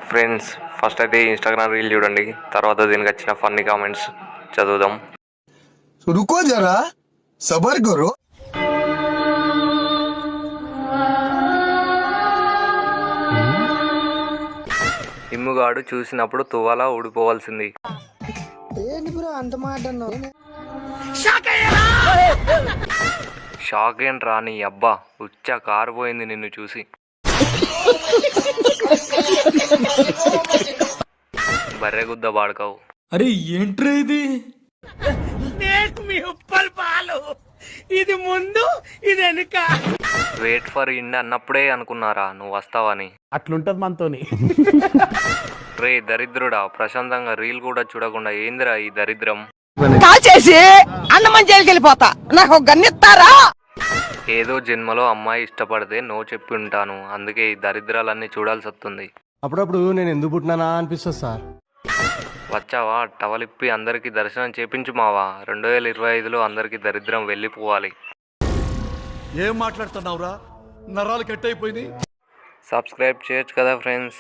Friends first అయితే Instagram reel చూడండి, తర్వాత దీనికి వచ్చిన ఫన్నీ కామెంట్స్ చదువుదాం. रुको जरा सबर करो. ఇమ్ముగాడు చూసినప్పుడు తువ్వాల ఊడిపోవాల్సింది. షాక్ ఏంట్రా నీ అబ్బా, ఉచ్చ కారిపోయింది నిన్ను చూసి. బర్రె గుద్ద బాడకావు. అరే ఏంట్రా ఇది? ఇది ముందు ఇది వెనుక. వెయిట్ ఫర్ ఇండ్ అన్నప్పుడే అనుకున్నారా నువ్వు వస్తావని. అట్లుంటది మనతోని. రే దరిద్రుడా, ప్రశాంతంగా రీల్ కూడా చూడకుండా ఏందిరా ఈ దరిద్రం. కాల్చేసి అన్నమని జైలుకి వెళ్ళిపోతా, నాకు ఒక గన్నిస్తారా? ఏదో జన్మలో అమ్మాయి ఇష్టపడితే నో చెప్పి ఉంటాను, అందుకే ఈ దరిద్రాలన్నీ చూడాల్సి వస్తుంది. అప్పుడప్పుడు నేను ఎందుకు పుట్టినానా అనిపిస్తుంది సార్. వచ్చావా, టవలిప్పి అందరికి దర్శనం చేపించు మావా. 2025లో అందరికి దరిద్రం వెళ్ళిపోవాలి. ఏం మాట్లాడుతున్నావురా? నరాలు కట్ అయిపోయింది. సబ్స్క్రైబ్ చేయొచ్చు కదా ఫ్రెండ్స్.